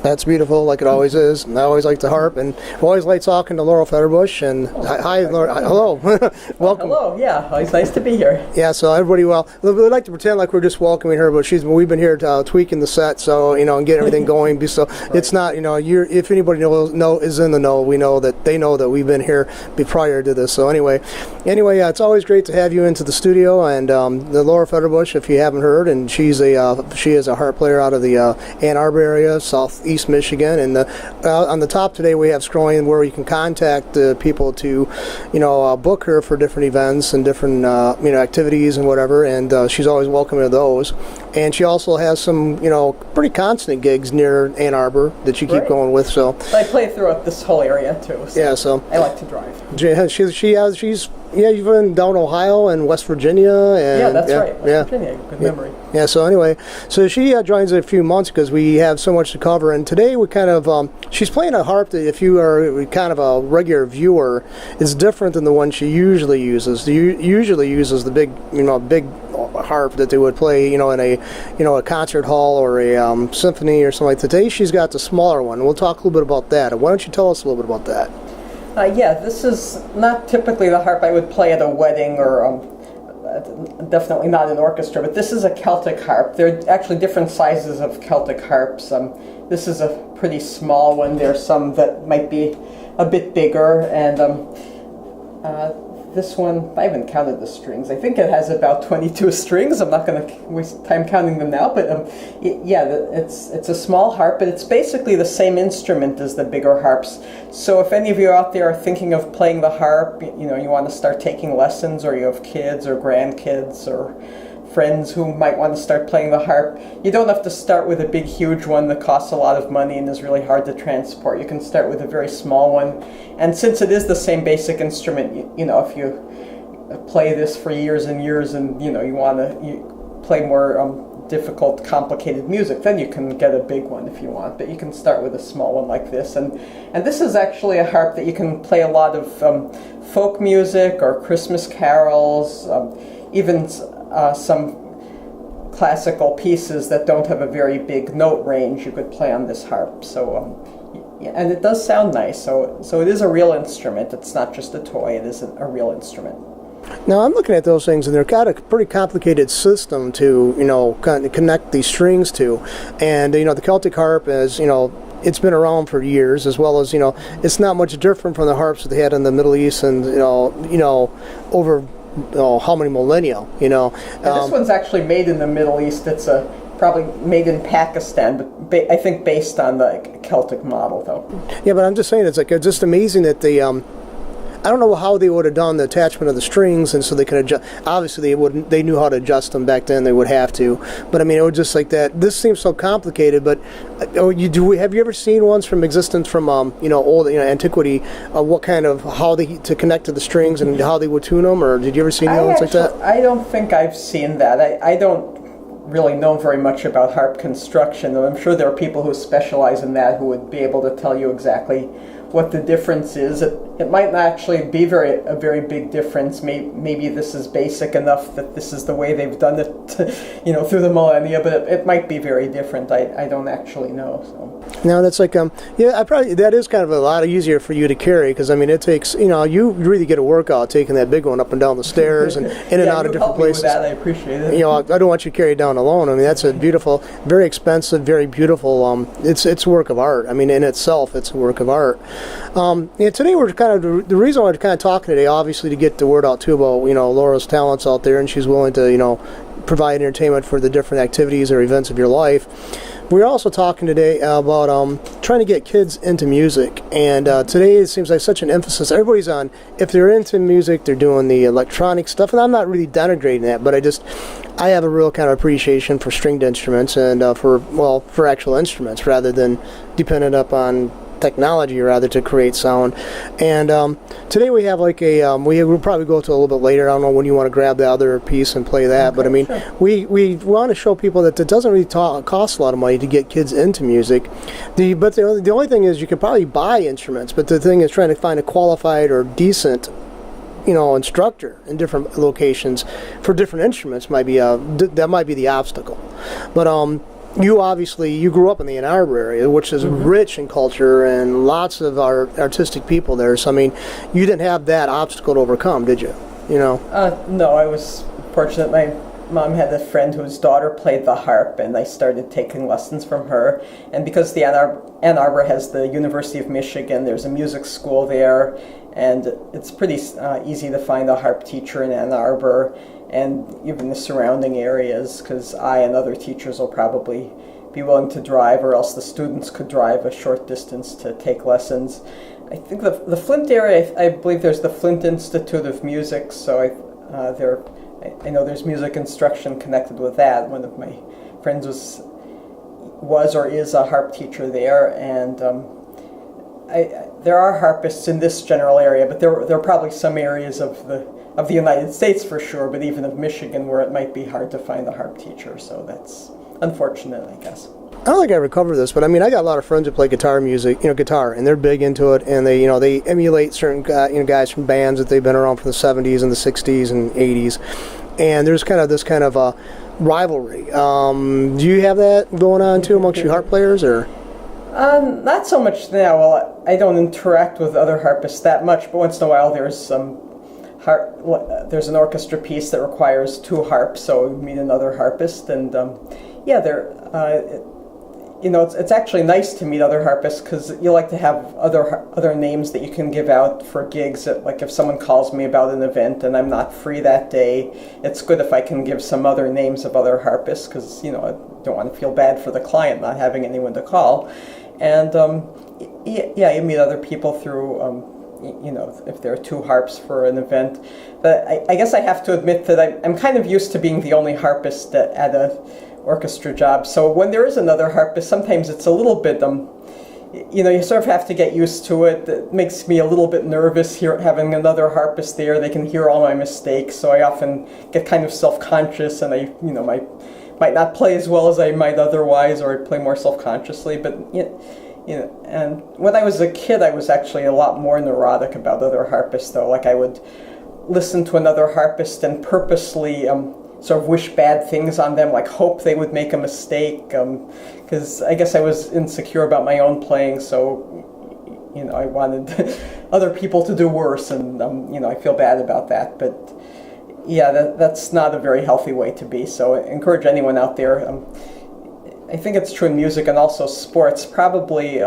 That's beautiful, like it always is. And I always like to harp, and I always like talking to Laurel Federbush. And hi, Laurel. Hello, welcome. Hello, yeah, it's nice to be here. Yeah, so everybody, well, we like to pretend like we're just welcoming her, but we've been here tweaking the set, so and get everything going. So right. It's not, if anybody is in the know, we know that they know that we've been here prior to this. So anyway, it's always great to have you into the studio, and the Laurel Federbush, if you haven't heard, and she is a harp player out of the Ann Arbor area, southeast Michigan, and on the top today we have scrolling where you can contact people to book her for different events and different activities and whatever, and she's always welcome to those. And she also has some pretty constant gigs near Ann Arbor that you keep going with. So I play throughout this whole area too. So yeah, so I like to drive. You've been down Ohio and West Virginia. And, yeah, that's right. West Virginia, good memory. Yeah. So anyway, she joins in a few months because we have so much to cover. And today we kind of she's playing a harp that, if you are kind of a regular viewer, is different than the one she usually uses. She usually uses the big harp that they would play, in a concert hall or a symphony or something like that. Today she's got the smaller one. We'll talk a little bit about that. Why don't you tell us a little bit about that? This is not typically the harp I would play at a wedding or definitely not an orchestra, but this is a Celtic harp. There are actually different sizes of Celtic harps. This is a pretty small one. There's some that might be a bit bigger, and this one, I haven't counted the strings. I think it has about 22 strings. I'm not going to waste time counting them now, but it's a small harp, but it's basically the same instrument as the bigger harps. So if any of you out there are thinking of playing the harp, you want to start taking lessons, or you have kids or grandkids or friends who might want to start playing the harp, you don't have to start with a big huge one that costs a lot of money and is really hard to transport. You can start with a very small one, and since it is the same basic instrument, if you play this for years and years, and you want to play more difficult, complicated music, then you can get a big one if you want, but you can start with a small one like this. And this is actually a harp that you can play a lot of folk music or Christmas carols, even some classical pieces that don't have a very big note range you could play on this harp. So and it does sound nice. So it is a real instrument. It's not just a toy. It is a real instrument. Now I'm looking at those things, and they've got a pretty complicated system to connect these strings to, and the Celtic harp is it's been around for years, as well as it's not much different from the harps that they had in the Middle East, and over how many millennia, this one's actually made in the Middle East. It's probably made in Pakistan, but I think based on the Celtic model, though. Yeah, but I'm just saying, it's just amazing that they I don't know how they would have done the attachment of the strings, and so they could adjust. Obviously, they knew how to adjust them back then. They would have to, but it was just like that. This seems so complicated. But have you ever seen ones from existence from old antiquity? What kind of how they to connect to the strings and how they would tune them, or did you ever see ones like that? I don't think I've seen that. I don't really know very much about harp construction, and I'm sure there are people who specialize in that who would be able to tell you exactly what the difference is. It it might not actually be a very big difference. Maybe this is basic enough that this is the way they've done it, through the millennia. But it might be very different. I don't actually know. So. Now that's like that is kind of a lot easier for you to carry, because I mean it takes you really get a workout taking that big one up and down the stairs and in and out of different places. With that, I appreciate it. I don't want you to carry it down alone. I mean that's a beautiful, very expensive, very beautiful. It's a work of art. I mean in itself, it's a work of art. Today we're kind of the reason we're kind of talking today, obviously to get the word out too about Laura's talents out there, and she's willing to provide entertainment for the different activities or events of your life. We're also talking today about trying to get kids into music, and today it seems like such an emphasis. Everybody's on, if they're into music, they're doing the electronic stuff, and I'm not really denigrating that, but I have a real kind of appreciation for stringed instruments and for actual instruments rather than dependent upon technology rather to create sound. And today we have we'll probably go to a little bit later. I don't know when you want to grab the other piece and play that, okay, but I mean, sure. we want to show people that it doesn't really cost a lot of money to get kids into music. But the only thing is you can probably buy instruments, but the thing is trying to find a qualified or decent instructor in different locations for different instruments might be that might be the obstacle. But you grew up in the Ann Arbor area, which is mm-hmm. rich in culture and lots of artistic people there. So I mean, you didn't have that obstacle to overcome, did you? No, I was fortunate. My mom had a friend whose daughter played the harp, and I started taking lessons from her. And because the Ann Arbor has the University of Michigan, there's a music school there, and it's pretty easy to find a harp teacher in Ann Arbor and even the surrounding areas, because I and other teachers will probably be willing to drive, or else the students could drive a short distance to take lessons. I think the Flint area, I believe there's the Flint Institute of Music, so I know there's music instruction connected with that. One of my friends was or is a harp teacher there, and there are harpists in this general area, but there are probably some areas of the United States for sure, but even of Michigan where it might be hard to find a harp teacher, so that's unfortunate, I guess. I don't think I ever covered this, but I mean, I got a lot of friends who play guitar, and they're big into it, and they emulate certain guys from bands that they've been around from the 70s and the 60s and 80s, and there's kind of this kind of a rivalry. Do you have that going on too amongst you harp players, or? Not so much now. Well, I don't interact with other harpists that much, but once in a while there's an orchestra piece that requires two harps, so we meet another harpist, and it's actually nice to meet other harpists, because you like to have other names that you can give out for gigs. Like if someone calls me about an event and I'm not free that day, it's good if I can give some other names of other harpists, because I don't want to feel bad for the client not having anyone to call. And you meet other people through if there are two harps for an event. But I guess I have to admit that I'm kind of used to being the only harpist at a orchestra job. So when there is another harpist, sometimes it's a little bit, you sort of have to get used to it. It makes me a little bit nervous here, having another harpist there. They can hear all my mistakes, so I often get kind of self-conscious, and I, might not play as well as I might otherwise, or I play more self-consciously. But and when I was a kid, I was actually a lot more neurotic about other harpists, though. Like I would listen to another harpist and purposely sort of wish bad things on them, like hope they would make a mistake, because I guess I was insecure about my own playing, so I wanted other people to do worse, and I feel bad about that. But yeah, that's not a very healthy way to be. So I encourage anyone out there. I think it's true in music and also sports. Probably,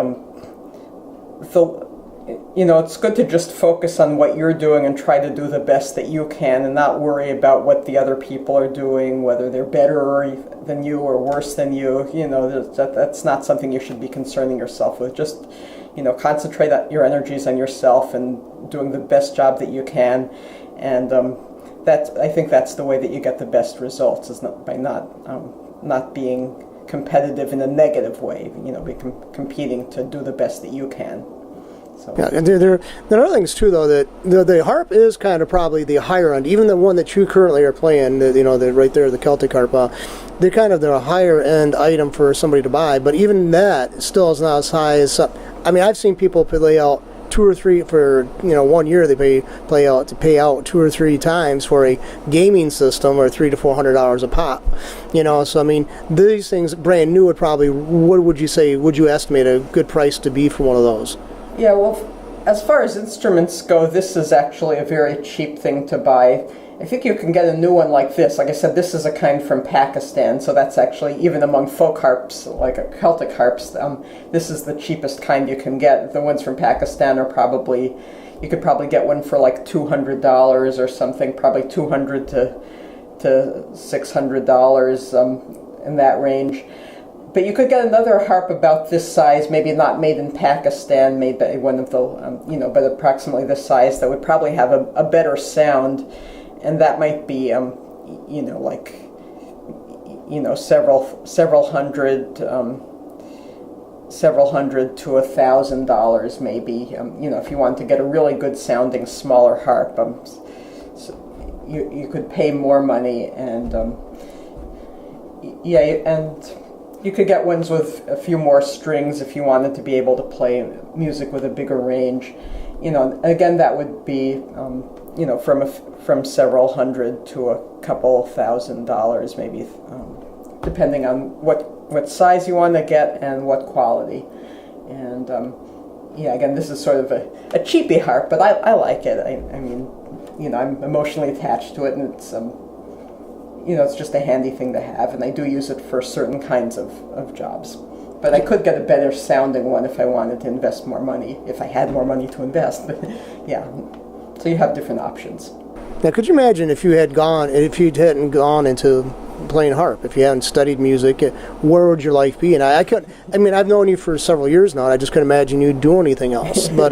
it's good to just focus on what you're doing and try to do the best that you can, and not worry about what the other people are doing, whether they're better than you or worse than you. That's not something you should be concerning yourself with. Just, concentrate your energies on yourself and doing the best job that you can, and I think that's the way that you get the best results, is by not being competitive in a negative way. Be competing to do the best that you can. So. Yeah, and there are other things too, though, that the harp is kind of probably the higher end, even the one that you currently are playing. The right there, the Celtic harp. They're kind of the higher end item for somebody to buy, but even that still is not as high as. I mean, I've seen people lay out 2 or 3 for 1 year they pay out 2 or 3 times for a gaming system, or $300 to $400 a pop. So I mean, these things brand new would probably, what would you estimate a good price to be for one of those? Yeah, well, as far as instruments go, this is actually a very cheap thing to buy. I think you can get a new one like this. Like I said, this is a kind from Pakistan, so that's actually, even among folk harps, like Celtic harps, this is the cheapest kind you can get. The ones from Pakistan are probably, you could probably get one for like $200 or something, probably $200 to $600 in that range. But you could get another harp about this size, maybe not made in Pakistan, made by one of the, but approximately this size, that would probably have a better sound. And that might be, several hundred to $1,000 maybe. If you want to get a really good sounding smaller harp, so you could pay more money, and and you could get ones with a few more strings if you wanted to be able to play music with a bigger range. Again, that would be from several hundred to a couple $1,000 maybe, depending on what size you want to get and what quality. And again, this is sort of a cheapy harp, but I like it. I mean, I'm emotionally attached to it, and it's it's just a handy thing to have, and I do use it for certain kinds of jobs. But I could get a better sounding one if I wanted to invest more money, if I had more money to invest. But yeah, so you have different options. Now, could you imagine if you hadn't gone into playing harp, if you hadn't studied music, where would your life be? And I've known you for several years now, and I just couldn't imagine you doing anything else. But,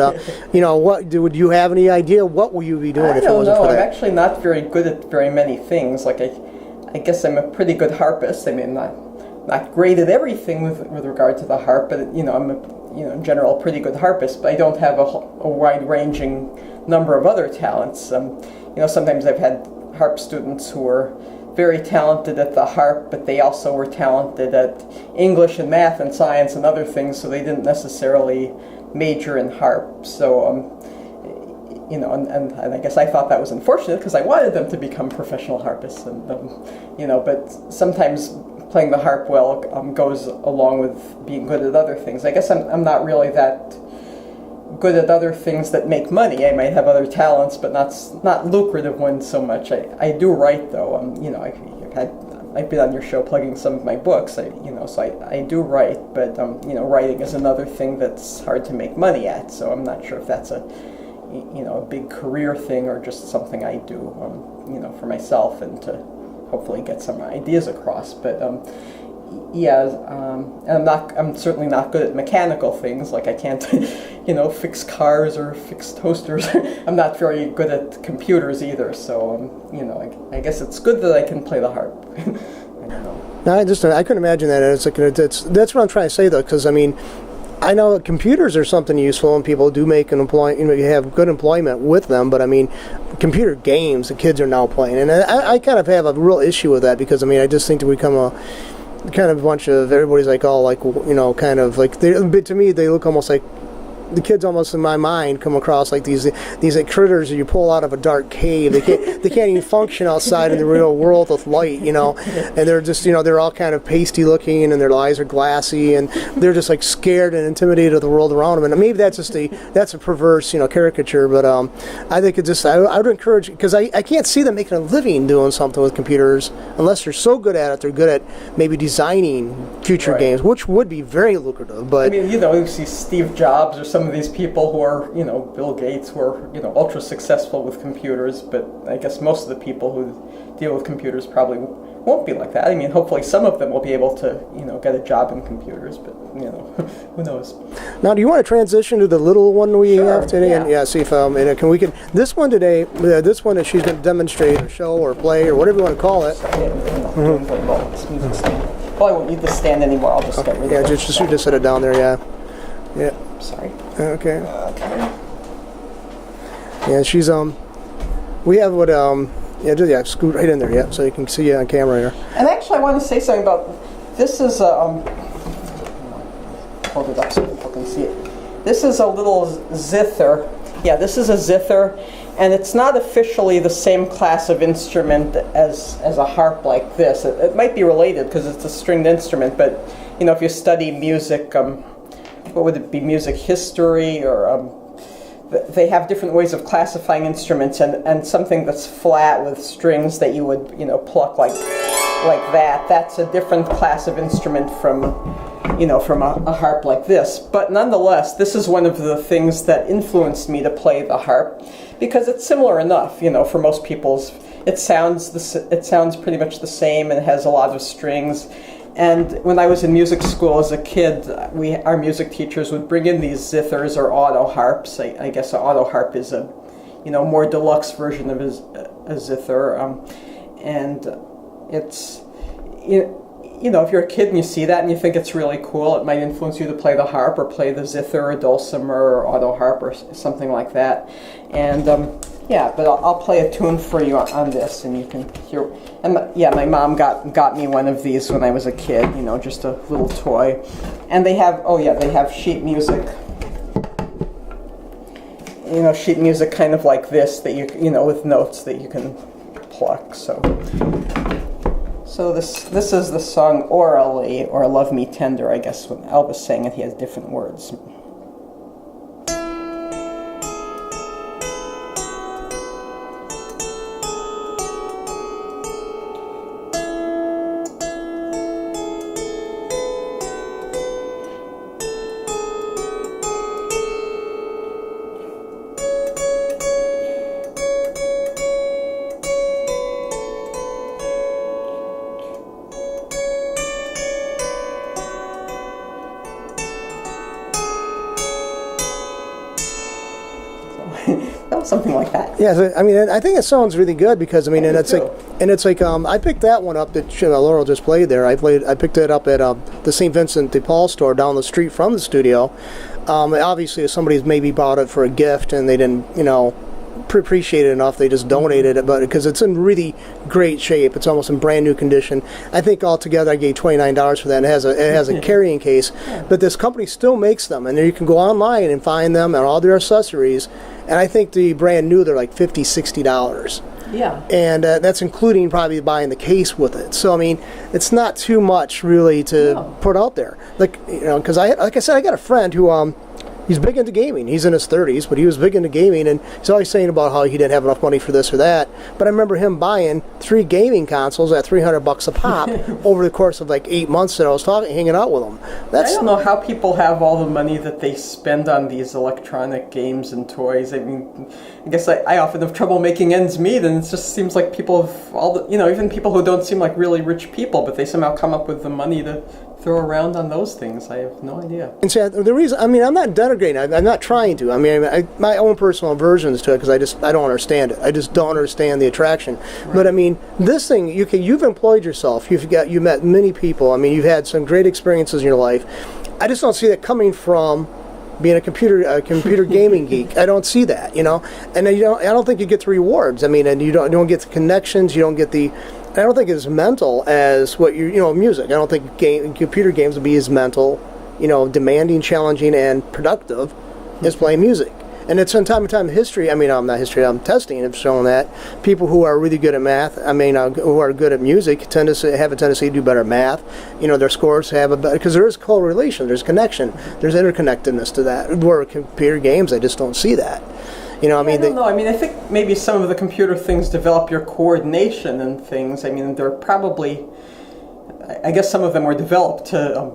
would you have any idea what will you be doing if it wasn't for that? I'm actually not very good at very many things. Like, I guess I'm a pretty good harpist. I mean, not great at everything with regard to the harp, but, I'm in general a pretty good harpist, but I don't have a wide-ranging number of other talents. Sometimes I've had harp students who were very talented at the harp, but they also were talented at English and math and science and other things, so they didn't necessarily major in harp. So, and I guess I thought that was unfortunate because I wanted them to become professional harpists, and but sometimes playing the harp well goes along with being good at other things. I guess I'm not really that good at other things that make money. I might have other talents, but not lucrative ones so much. I do write, though. I've been on your show plugging some of my books. So I do write, but writing is another thing that's hard to make money at. So I'm not sure if that's a big career thing or just something I do, for myself and to hopefully get some ideas across. But and I'm certainly not good at mechanical things. Like I can't, fix cars or fix toasters. I'm not very good at computers either. So, I guess it's good that I can play the harp. I don't know. No, I couldn't imagine that. That's what I'm trying to say, though, because I mean, I know that computers are something useful, and people do make you have good employment with them. But I mean, computer games, the kids are now playing, and I kind of have a real issue with that because I mean, I just think to become a kind of bunch of everybody's like all like kind of like to me they look almost like the kids almost in my mind come across like these like critters that you pull out of a dark cave. They can't even function outside in the real world with light, and they're just they're all kind of pasty looking and their eyes are glassy and they're just like scared and intimidated of the world around them. And maybe that's just a perverse caricature, but I think it just I would encourage, because I can't see them making a living doing something with computers unless they're so good at it. They're good at maybe designing future games, which would be very lucrative. But I mean, you see Steve Jobs or some of these people who are, Bill Gates, who are, ultra successful with computers, but I guess most of the people who deal with computers probably won't be like that. I mean, hopefully some of them will be able to, get a job in computers, but, who knows. Now, do you want to transition to the little one we have today? Yeah. And see if this one today, this one that she's going to demonstrate or show or play or whatever you want to call it. Probably won't need the stand anymore. I'll just get rid of it. Yeah, just set it down there, yeah. Sorry. Okay. Yeah, she's we have what scoot right in there, yeah, so you can see it on camera here. And actually, I want to say something about this. Is hold it up so people can see it. This is a little zither. Yeah, this is a zither, and it's not officially the same class of instrument as a harp like this. It might be related because it's a stringed instrument, but if you study music, what would it be, music history, or they have different ways of classifying instruments, and something that's flat with strings that you would pluck like that. That's a different class of instrument from a harp like this. But nonetheless, this is one of the things that influenced me to play the harp, because it's similar enough. For most people's, it sounds pretty much the same, and it has a lot of strings. And when I was in music school as a kid, our music teachers would bring in these zithers or auto harps. I guess an auto harp is a more deluxe version of a zither, and it's if you're a kid and you see that and you think it's really cool, it might influence you to play the harp or play the zither or dulcimer or auto harp or something like that. And but I'll play a tune for you on this, and you can hear. And my mom got me one of these when I was a kid. Just a little toy. And they have sheet music. Sheet music kind of like this that you with notes that you can pluck. So this is the song Orally, or Love Me Tender. I guess when Elvis sang it, he has different words. Something like that. Yeah, so, I think it sounds really good because and it's like I picked that one up that Laurel just played there. I picked it up at the St. Vincent de Paul store down the street from the studio. Obviously, if somebody's maybe bought it for a gift and they didn't appreciate it enough, they just donated it, but because it's in really great shape, it's almost in brand new condition. I think altogether I gave $29 for that, and it has a carrying case. But this company still makes them, and you can go online and find them and all their accessories, and I think the brand new, they're like $50, $60. Yeah. And that's including probably buying the case with it. So it's not too much really to put out there. Because like I said, I got a friend who he's big into gaming. He's in his 30s, but he was big into gaming, and he's always saying about how he didn't have enough money for this or that. But I remember him buying 3 gaming consoles at $300 a pop over the course of like 8 months that I was hanging out with him. I don't know how people have all the money that they spend on these electronic games and toys. I guess I often have trouble making ends meet, and it just seems like people have even people who don't seem like really rich people, but they somehow come up with the money to throw around on those things. I have no idea. And see, the reason, I'm not denigrating. I'm not trying to. My own personal aversions to it because I don't understand it. I just don't understand the attraction. Right. But this thing, you've employed yourself. You met many people. You've had some great experiences in your life. I just don't see that coming from being a computer gaming geek. I don't see that, And I don't think you get the rewards. And you don't get the connections. You don't get the. I don't think it's mental as what music. I don't think computer games would be as mental, demanding, challenging, and productive as playing music. And it's in time and time history. Not history. I'm testing. Have shown that people who are really good at math, who are good at music, tend to have a tendency to do better at math. Their scores have a better because there is correlation. There's connection. There's interconnectedness to that. Where computer games, I just don't see that. I don't know. I think maybe some of the computer things develop your coordination and things. They're probably, I guess some of them were developed to,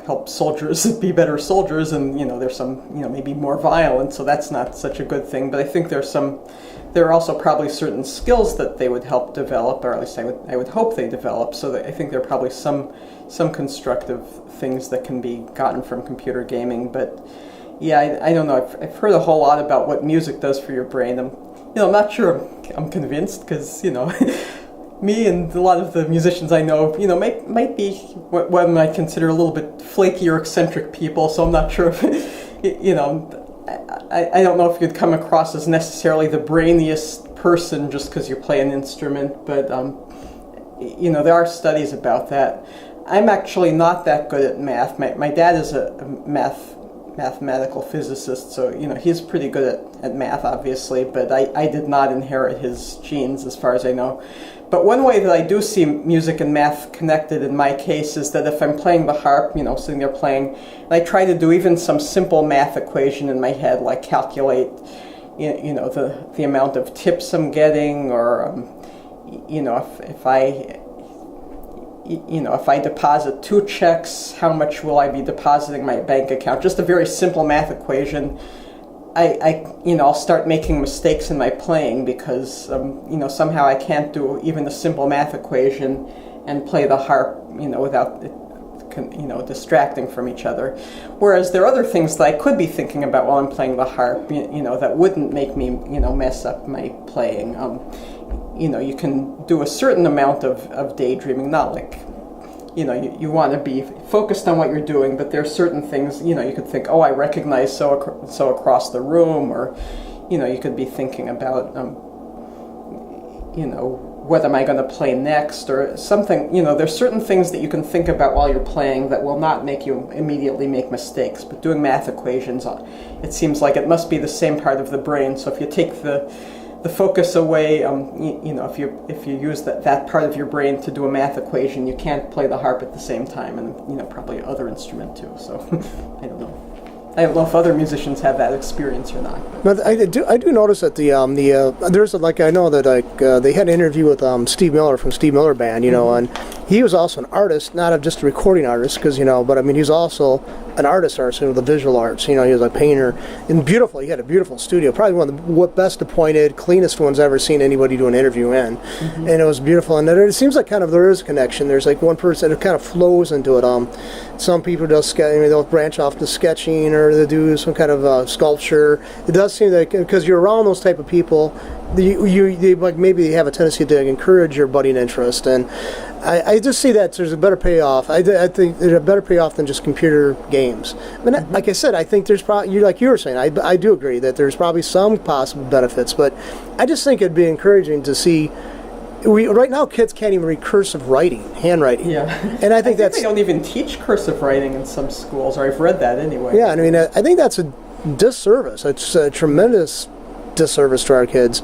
help soldiers be better soldiers, and there's some, maybe more violent, so that's not such a good thing. But I think there are also probably certain skills that they would help develop, or at least I would hope they develop. So that I think there are probably some constructive things that can be gotten from computer gaming, but. Yeah, I don't know. I've heard a whole lot about what music does for your brain. I'm not sure I'm convinced because, me and a lot of the musicians I know, might be what one might consider a little bit flaky or eccentric people. So I'm not sure if, I don't know if you'd come across as necessarily the brainiest person just because you play an instrument. But, there are studies about that. I'm actually not that good at math. My dad is a mathematical physicist, so he's pretty good at math, obviously, but I did not inherit his genes as far as I know. But one way that I do see music and math connected in my case is that if I'm playing the harp, sitting there playing, and I try to do even some simple math equation in my head, like calculate, the amount of tips I'm getting, or if I deposit 2 checks, how much will I be depositing in my bank account? Just a very simple math equation. I'll start making mistakes in my playing because, somehow I can't do even a simple math equation and play the harp, without it, distracting from each other. Whereas there are other things that I could be thinking about while I'm playing the harp, that wouldn't make me, mess up my playing. You can do a certain amount of daydreaming, not like, you want to be focused on what you're doing, but there are certain things, you could think, oh, I recognize so across the room, or, you could be thinking about, what am I going to play next, or something, there's certain things that you can think about while you're playing that will not make you immediately make mistakes. But doing math equations, it seems like it must be the same part of the brain, so if you take the focus away, if you use that part of your brain to do a math equation, you can't play the harp at the same time, and probably other instrument too. So I don't know. I don't know if other musicians have that experience or not. But I do notice that there's I know that they had an interview with Steve Miller from Steve Miller Band, and he was also an artist, not just a recording artist, because but I mean he's also an artist, the visual arts. He was a painter, and beautiful. He had a beautiful studio, probably one of the best appointed, cleanest ones I've ever seen anybody do an interview in, and it was beautiful. And it seems like there is a connection. There's like one person that kind of flows into it. Some people they'll branch off to sketching, or they do some kind of sculpture. It does seem like because you're around those type of people, they maybe have a tendency to encourage your budding interest, and I just see that there's a better payoff. I think there's a better payoff than just computer games. I mean, like I said, I think there's probably, like you were saying, I do agree that there's probably some possible benefits, but I just think it'd be encouraging to see. Right now, kids can't even read cursive writing, handwriting. Yeah, and I think they don't even teach cursive writing in some schools, or I've read that anyway. Yeah, I mean, I think that's a disservice. It's a tremendous disservice to our kids.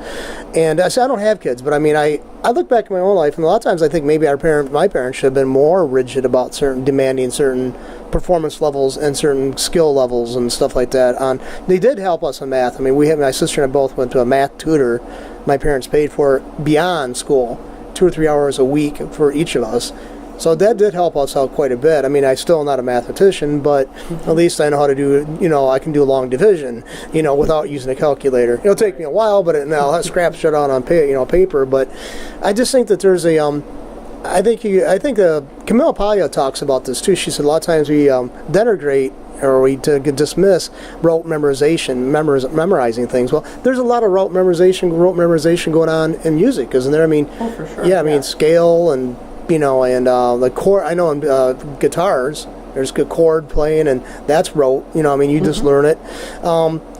And I don't have kids, but I mean, I look back at my own life, and a lot of times I think maybe my parents should have been more rigid about demanding certain performance levels and certain skill levels and stuff like that. They did help us in math. I mean, my sister and I both went to a math tutor. My parents paid for beyond school, 2 or 3 hours a week for each of us. So that did help us out quite a bit. I mean, I'm still not a mathematician, but at least I know how to do, I can do long division, without using a calculator. It'll take me a while, but I'll have scraps shut out on paper. But I just think that there's I think Camille Paglia talks about this too. She said a lot of times we denigrate or we dismiss rote memorizing things. Well, there's a lot of rote memorization going on in music, isn't there? I mean, for sure. Yeah, I mean scale and the chord. I know in guitars there's good chord playing, and that's rote. I mean, you just learn it.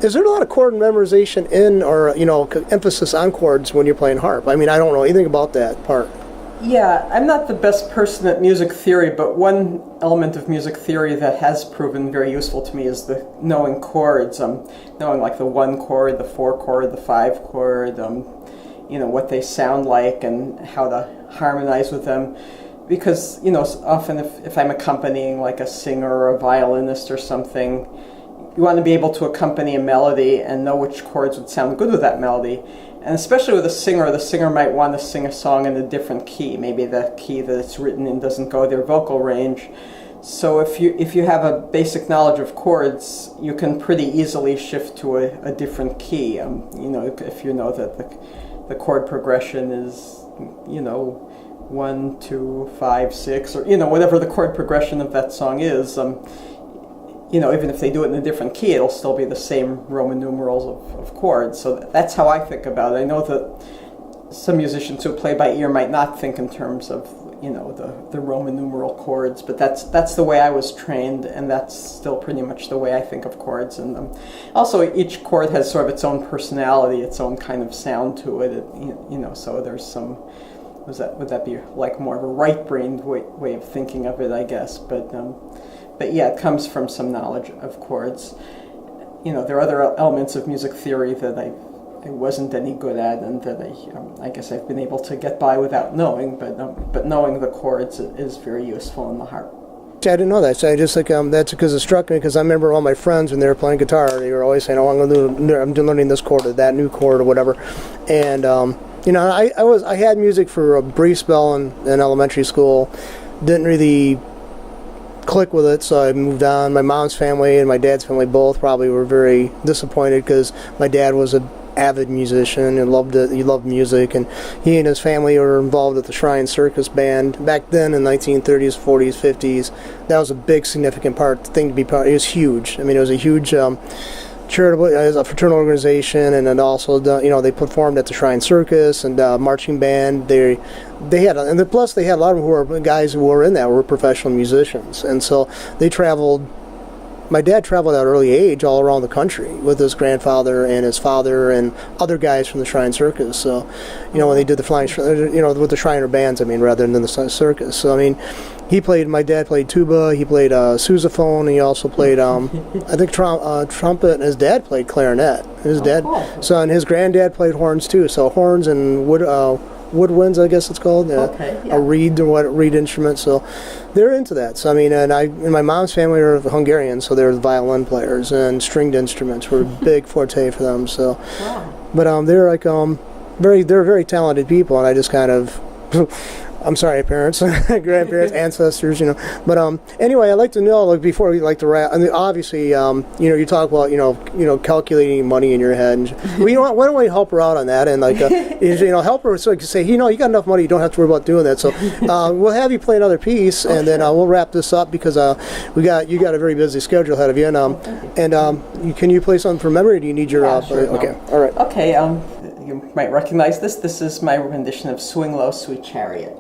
Is there a lot of chord memorization or emphasis on chords when you're playing harp? I mean, I don't know anything about that part. Yeah, I'm not the best person at music theory, but one element of music theory that has proven very useful to me is the knowing chords, knowing like the 1 chord, the 4 chord, the 5 chord, what they sound like and how to harmonize with them. Because, often if I'm accompanying like a singer or a violinist or something, you want to be able to accompany a melody and know which chords would sound good with that melody. And especially with the singer might want to sing a song in a different key. Maybe the key that it's written in doesn't go their vocal range. So if you have a basic knowledge of chords, you can pretty easily shift to a different key. If you know that the chord progression is, 1, 2, 5, 6, or whatever the chord progression of that song is. Even if they do it in a different key, it'll still be the same Roman numerals of chords. So that's how I think about it. I know that some musicians who play by ear might not think in terms of, the Roman numeral chords, but that's the way I was trained, and that's still pretty much the way I think of chords. And also, each chord has sort of its own personality, its own kind of sound to it. So there's some would that be like more of a right-brained way of thinking of it, I guess. But yeah, it comes from some knowledge of chords. There are other elements of music theory that I wasn't any good at, and that I guess I've been able to get by without knowing. But knowing the chords is very useful in the harp. I didn't know that. So I just that's because it struck me, because I remember all my friends when they were playing guitar, they were always saying, "Oh, I'm learning this chord or that new chord or whatever," and I had music for a brief spell in elementary school, didn't really click with it, so I moved on. My mom's family and my dad's family both probably were very disappointed, because my dad was a avid musician and loved it. He loved music, and he and his family were involved with the Shrine Circus Band back then in 1930s, 40s, 50s. That was a big, significant thing to be part. It was huge. I mean, it was a huge charitable, as a fraternal organization, and then also they performed at the Shrine Circus and marching band. They had, and plus they had a lot of them who were guys who were in that were professional musicians, and so they traveled. My dad traveled at an early age all around the country with his grandfather and his father and other guys from the Shrine Circus. So, when they did the flying, with the Shriner bands, rather than the circus. So, my dad played tuba, he played sousaphone, and he also played, I think, trumpet, and his dad played clarinet. And his granddad played horns too. So horns and woodwinds, I guess it's called, a reed instrument. So they're into that. So and my mom's family are Hungarian, so they're violin players, and stringed instruments were a big forte for them. So, but they're they're very talented people, and I just kind of. I'm sorry, parents, grandparents, ancestors, But anyway, I'd like to know, before we to wrap. Obviously, you talk about, calculating money in your head. And, why don't we help her out on that and help her so say, you got enough money, you don't have to worry about doing that. So we'll have you play another piece, and then we'll wrap this up, because you got a very busy schedule ahead of you. And can you play something from memory? Or do you need your? Sure, okay, all right. Okay. You might recognize this. This is my rendition of "Swing Low, Sweet Chariot."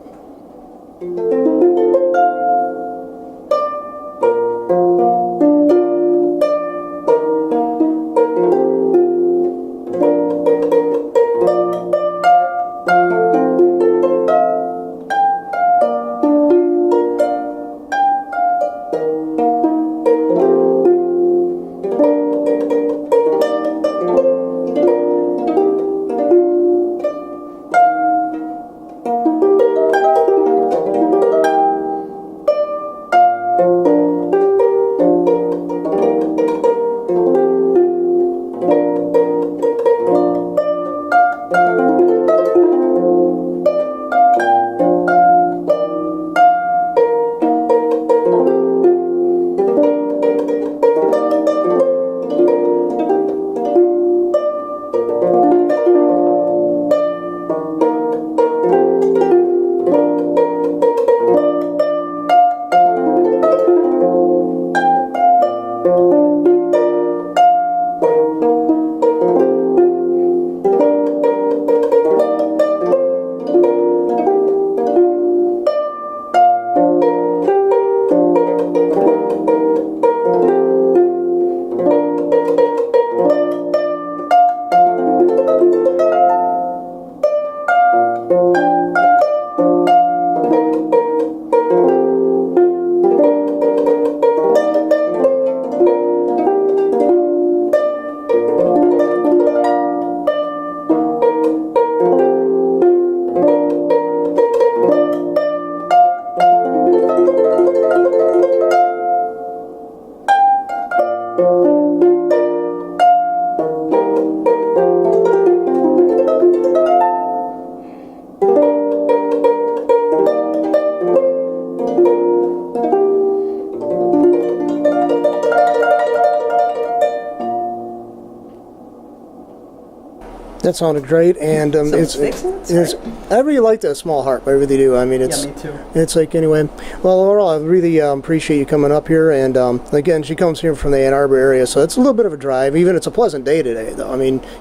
That sounded great, and I really like that small harp. I really do. Me too. It's anyway. Well, Laurel, I really appreciate you coming up here, and again, she comes here from the Ann Arbor area, so it's a little bit of a drive. Even it's a pleasant day today, though.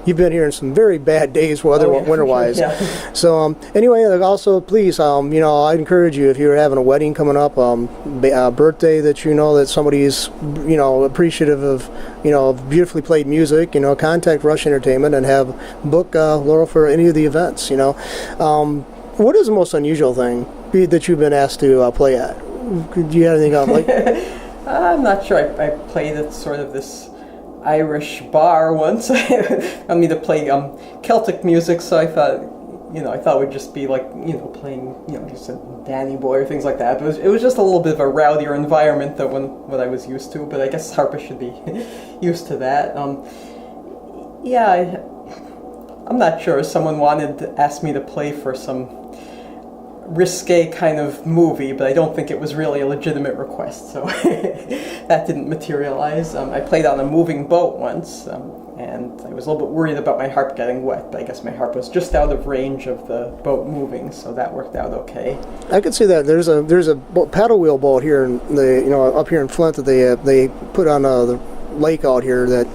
You've been here in some very bad days, winter-wise. Yeah. So anyway, also please, I encourage you, if you're having a wedding coming up, a birthday that that somebody's appreciative of beautifully played music, contact Rush Entertainment and have book Laurel for any of the events. What is the most unusual thing that you've been asked to play at? Do you have anything like? I'm not sure. I played at sort of this Irish bar once. I me to play Celtic music, so I thought it would just be like playing just a Danny Boy or things like that. But it was just a little bit of a rowdier environment than what I was used to. But I guess harpists should be used to that. I'm not sure. Someone asked me to play for some risque kind of movie, but I don't think it was really a legitimate request, so that didn't materialize. I played on a moving boat once, and I was a little bit worried about my harp getting wet, but I guess my harp was just out of range of the boat moving, so that worked out okay. I could see that. There's a paddle wheel boat here in up here in Flint that they put on the lake out here that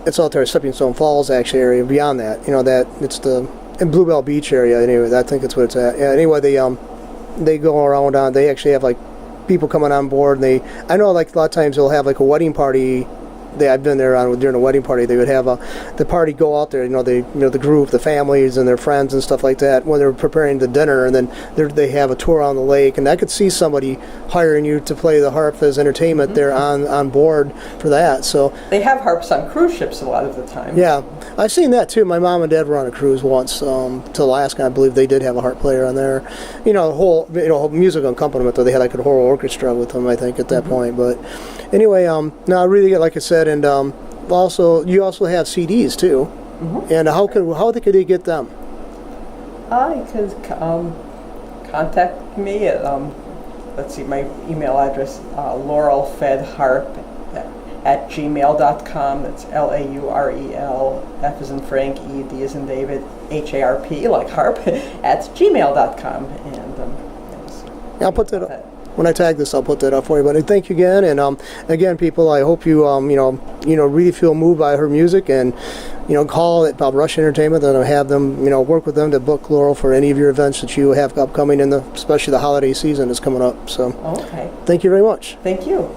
it's out there, Stepping Stone Falls actually area. Beyond that, that it's the in Bluebell Beach area. Anyway, I think that's what it's at. Yeah, anyway, they go around on. They actually have like people coming on board. And I know like a lot of times they'll have like a wedding party. I've been there during a wedding party. They would have the party go out there. The group, the families, and their friends and stuff like that when they're preparing the dinner, and then they have a tour on the lake. And I could see somebody hiring you to play the harp as entertainment there on board for that. So they have harps on cruise ships a lot of the time. Yeah, I've seen that too. My mom and dad were on a cruise once to Alaska. I believe they did have a harp player on there. The whole musical accompaniment though. They had like a whole orchestra with them. I think at that point, but. Anyway, now I really get, like I said, and also you also have CDs too. Mm-hmm. And how could they get them? You could contact me at let's see, my email address laurelfedharp@gmail.com. That's LAUREL, F as in Frank, E D as in David, HARP like harp @gmail.com. And I'll put that up. When I tag this, I'll put that up for you. But thank you again, and again, people, I hope you really feel moved by her music, and call it Bob Rush Entertainment, and have them work with them to book Laurel for any of your events that you have upcoming, especially the holiday season is coming up. So, okay. Thank you very much. Thank you.